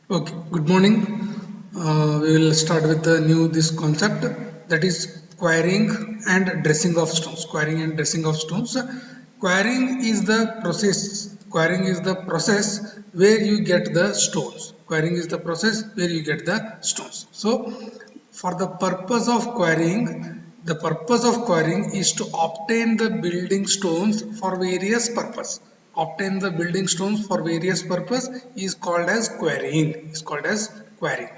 Okay, good morning. We will start with the new this concept, that is quarrying and dressing of stones. Quarrying and dressing of stones. Quarrying is the process. Quarrying is the process where you get the stones. Quarrying is the process where you get the stones. So, for the purpose of quarrying, the purpose of quarrying is to obtain the building stones for various purpose. Obtain the building stones for various purpose is called as quarrying. Is called as quarrying.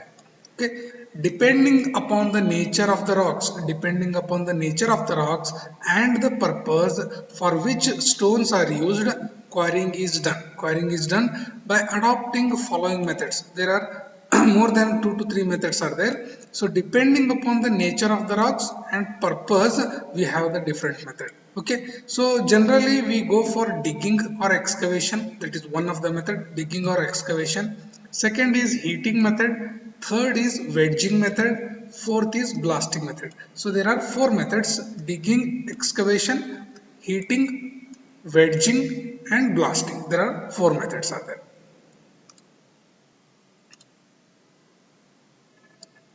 Okay. Depending upon the nature of the rocks, depending upon the nature of the rocks and the purpose for which stones are used, quarrying is done. Quarrying is done by adopting following methods. There are more than 2 to 3 methods are there. So depending upon the nature of the rocks and purpose, we have the different method. Okay, so generally we go for digging or excavation. That is one of the method, digging or excavation. Second is heating method. Third is wedging method. Fourth is blasting method. So there are four methods: digging, excavation, heating, wedging, and blasting. There are four methods are there.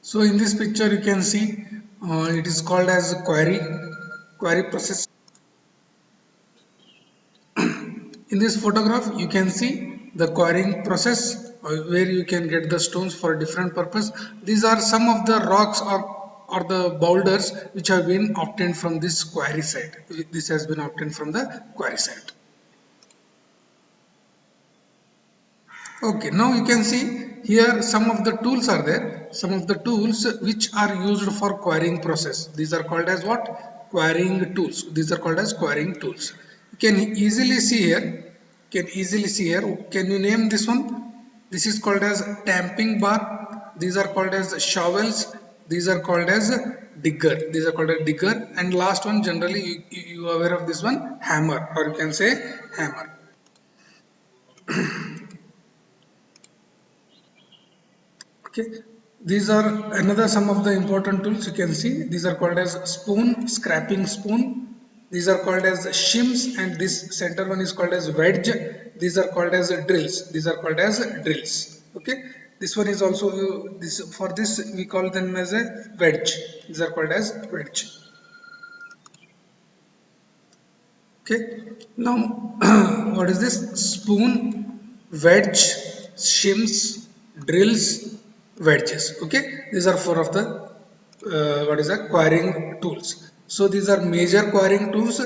So in this picture you can see it is called as quarry process. In this photograph you can see the quarrying process where you can get the stones for different purpose. These are some of the rocks or the boulders which have been obtained from this quarry site. This has been obtained from the quarry site. Okay, now you can see here some of the tools are there. Some of the tools which are used for quarrying process. These are called as what? Quarrying tools. These are called as quarrying tools. You can easily see here. Can easily see here. Can you name this one? This is called as tamping bar. These are called as shovels. These are called as digger. These are called as digger. And last one, generally you are aware of this one, hammer, or you can say hammer. Okay, these are another some of the important tools you can see. These are called as spoon, scraping spoon. These are called as shims, and this center one is called as wedge. These are called as drills. These are called as drills. Okay, this one is also this for this we call them as a wedge. These are called as wedge. Okay, now what is this? Spoon, wedge, shims, drills, wedges. Okay, these are four of the what is that quarrying tools. So these are major quarrying tools,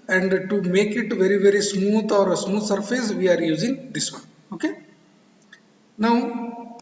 and to make it very smooth or a smooth surface, we are using this one. Okay, now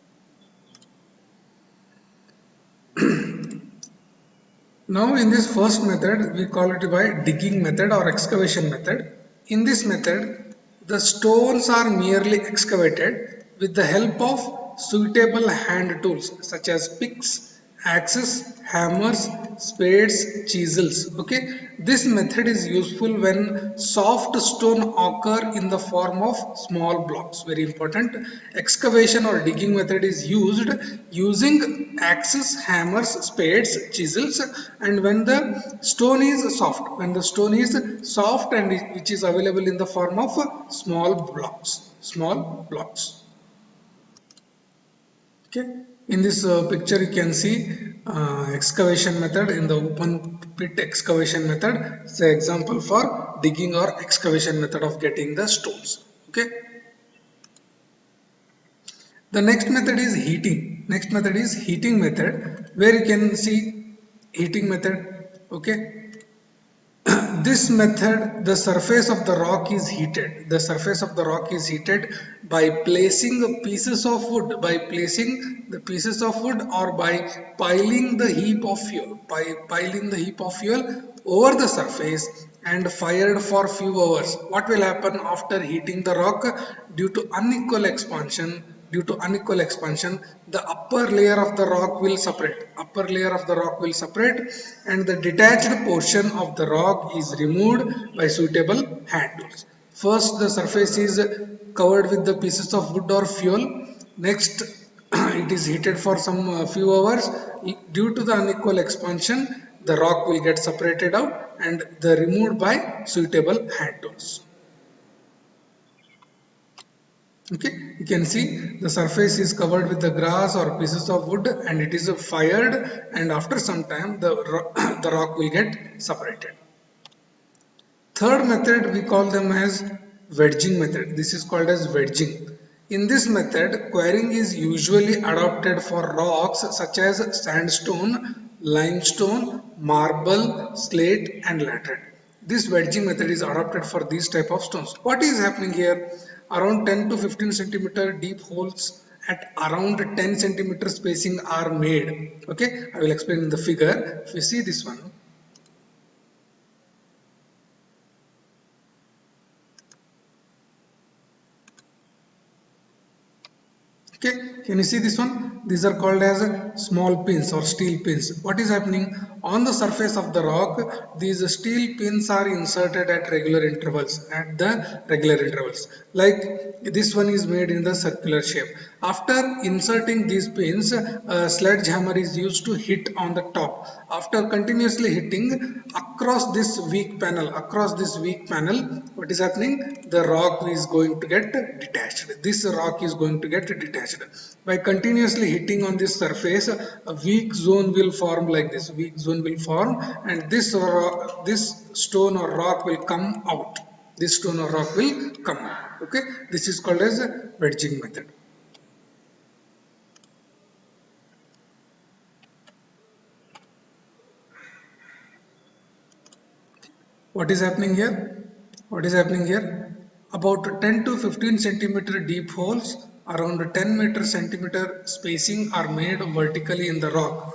now in this first method, we call it by digging method or excavation method. In this method, the stones are merely excavated with the help of suitable hand tools such as picks, axes, hammers, spades, chisels. Okay, this method is useful when soft stone occur in the form of small blocks. Very important. Excavation or digging method is used using axes, hammers, spades, chisels, and when the stone is soft, and which is available in the form of small blocks. Okay, in this picture you can see excavation method. In the open pit excavation method, it's an example for digging or excavation method of getting the stones. Okay, the next method is heating. Next method is heating method, where you can see heating method. Okay, this method, the surface of the rock is heated. The surface of the rock is heated by placing the pieces of wood, or by piling the heap of fuel, over the surface and fired for few hours. What will happen after heating the rock? Due to unequal expansion, the upper layer of the rock will separate, and the detached portion of the rock is removed by suitable hand tools. First, the surface is covered with the pieces of wood or fuel. Next, it is heated for some few hours. Due to the unequal expansion, the rock will get separated out and the removed by suitable hand tools. Okay, you can see the surface is covered with the grass or pieces of wood, and it is fired, and after some time the rock will get separated. Third method we call them as wedging method. This is called as wedging. In this method, quarrying is usually adopted for rocks such as sandstone, limestone, marble, slate and laterite. This wedging method is adopted for these type of stones. What is happening here? Around 10 to 15 centimeter deep holes at around 10 centimeter spacing are made. Okay, I will explain in the figure. If you see this one, okay, can you see this one? These are called as small pins or steel pins. What is happening? On the surface of the rock, these steel pins are inserted at regular intervals, Like this one is made in the circular shape. After inserting these pins, a sledgehammer is used to hit on the top. After continuously hitting across this weak panel, what is happening? The rock is going to get detached. This rock is going to get detached. By continuously hitting on this surface, a weak zone will form like this. Weak zone will form, and this stone or rock will come out. This stone or rock will come out. Okay, this is called as a wedging method. What is happening here? What is happening here? About 10 to 15 centimeter deep holes around 10 meter centimeter spacing are made vertically in the rock.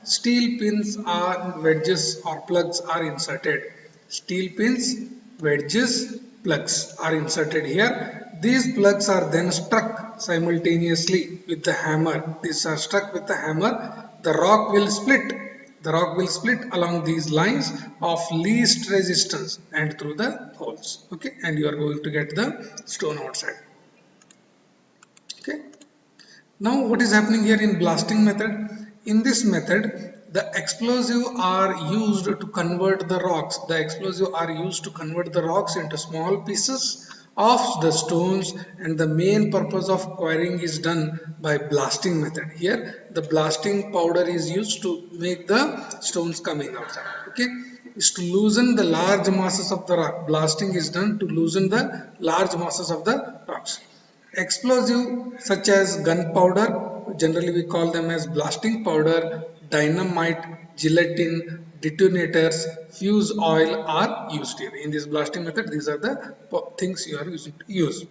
Steel pins or wedges or plugs are inserted. Steel pins, wedges, plugs are inserted here. These plugs are then struck simultaneously with the hammer. These are struck with the hammer. The rock will split along these lines of least resistance and through the holes. Okay, and you are going to get the stone outside. Okay. Now what is happening here in blasting method? In this method, the explosive are used to convert the rocks. The explosive are used to convert the rocks into small pieces of the stones, and the main purpose of quarrying is done by blasting method. Here the blasting powder is used to make the stones coming outside. Okay, is to loosen the large masses of the rock. Blasting is done to loosen the large masses of the rocks. Explosive such as gunpowder, generally we call them as blasting powder, dynamite, gelatin, detonators, fuse oil are used here. In this blasting method, these are the things you are using to use.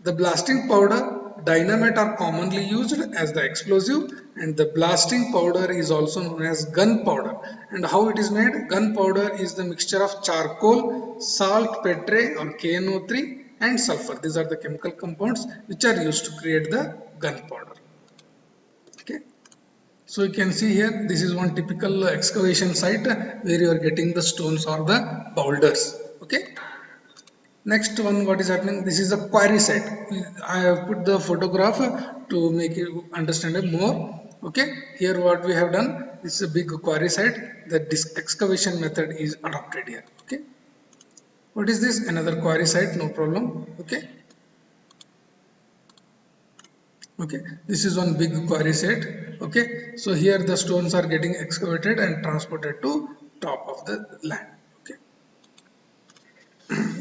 The blasting powder, dynamite are commonly used as the explosive, and the blasting powder is also known as gunpowder. And how it is made? Gunpowder is the mixture of charcoal, salt, petre or KNO3 and sulfur. These are the chemical compounds which are used to create the gunpowder. Okay. So you can see here, this is one typical excavation site where you are getting the stones or the boulders. Okay. Next one, what is happening? This is a quarry site. I have put the photograph to make you understand it more. Okay, here what we have done, this is a big quarry site. The excavation method is adopted here. Okay, what is this? Another quarry site, no problem. Okay, okay, this is one big quarry site. Okay, so here the stones are getting excavated and transported to top of the land. Okay,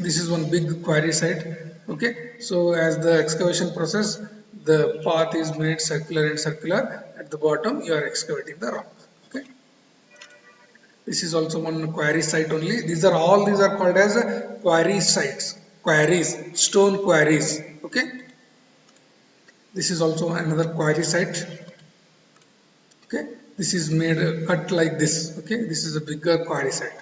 this is one big quarry site. Okay, so as the excavation process, the path is made circular and circular. At the bottom you are excavating the rock. Okay, this is also one quarry site only. These are called as quarry sites, quarries, stone quarries. Okay, this is also another quarry site. Okay, this is made cut like this. Okay, this is a bigger quarry site.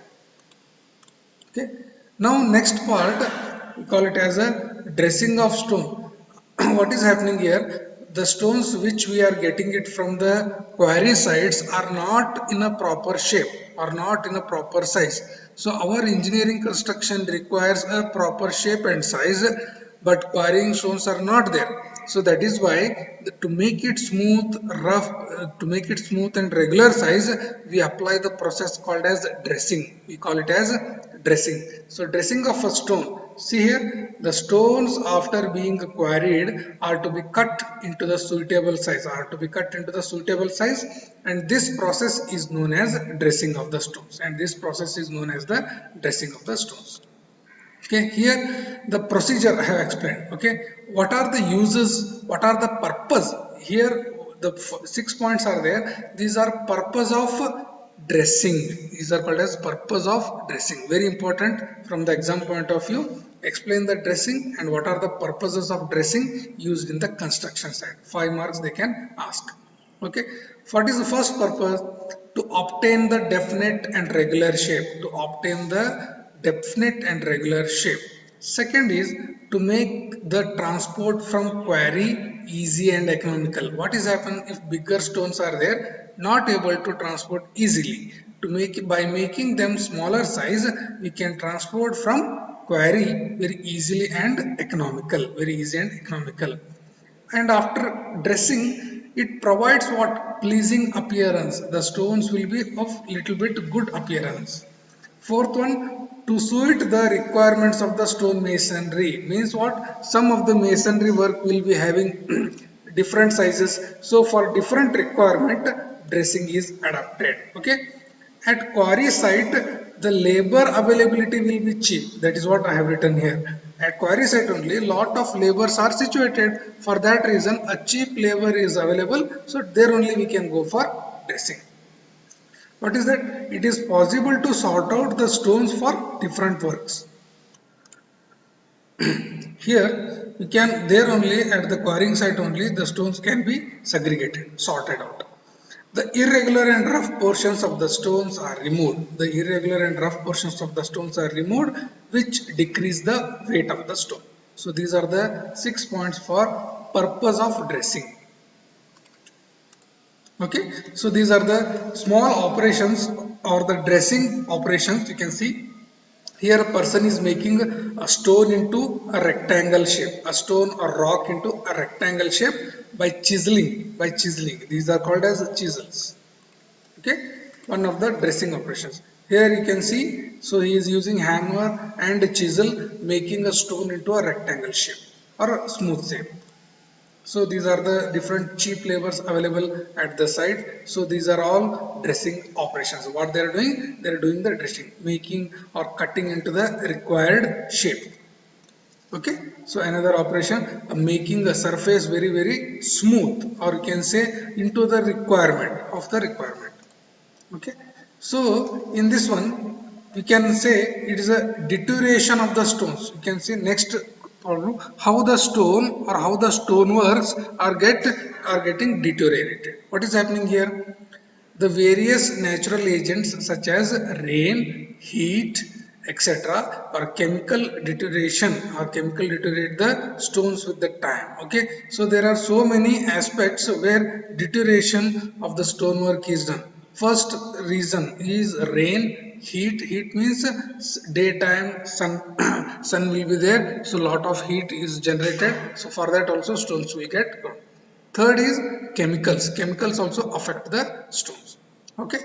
Okay, now next part we call it as a dressing of stone. What is happening here? The stones which we are getting it from the quarry sites are not in a proper shape or not in a proper size. So our engineering construction requires a proper shape and size, but quarrying stones are not there. So that is why to make it smooth, rough, to make it smooth and regular size, we apply the process called as dressing. We call it as dressing. So dressing of a stone. See here, the stones after being quarried are to be cut into the suitable size, and this process is known as dressing of the stones, Okay, here the procedure I have explained. Okay, what are the uses, what are the purpose? Here the 6 points are there. These are purpose of dressing. These are called as purpose of dressing. Very important from the exam point of view. Explain the dressing and what are the purposes of dressing used in the construction side. 5 marks they can ask. Okay, what is the first purpose? To obtain the definite and regular shape. Second is to make the transport from quarry easy and economical. What is happen if bigger stones are there, not able to transport easily? By making them smaller size, we can transport from quarry very easily and economical. And after dressing, it provides what? Pleasing appearance. The stones will be of little bit good appearance. Fourth one, to suit the requirements of the stone masonry. Means what? Some of the masonry work will be having different sizes, so for different requirement dressing is adapted. Okay, at quarry site the labor availability will be cheap. That is what I have written here. At quarry site only lot of labors are situated. For that reason a cheap labor is available, so there only we can go for dressing. What is that? It is possible to sort out the stones for different works. Here we can, there only at the quarrying site only the stones can be segregated, sorted out. The irregular and rough portions of the stones are removed. Which decrease the weight of the stone. So these are the 6 points for purpose of dressing. Okay, so these are the small operations or the dressing operations. You can see here a person is making a stone into a rectangle shape, a stone or rock into a rectangle shape by chiseling. These are called as chisels. Okay, one of the dressing operations. Here you can see, so he is using hammer and chisel making a stone into a rectangle shape or a smooth shape. So these are the different cheap labors available at the site. So these are all dressing operations. What they are doing? They are doing the dressing, making or cutting into the required shape. Okay, so another operation, making the surface very smooth, or you can say into the requirement. Okay, so in this one we can say it is a deterioration of the stones. You can see next problem, how the stone or how the stoneworks are getting deteriorated. What is happening here? The various natural agents such as rain, heat, etc. or chemical deterioration deteriorate the stones with the time. Okay, so there are so many aspects where deterioration of the stonework is done. First reason is rain, heat. Heat means daytime sun sun will be there, so lot of heat is generated, so for that also stones will get gone. Third is chemicals. Chemicals also affect the stones. Okay,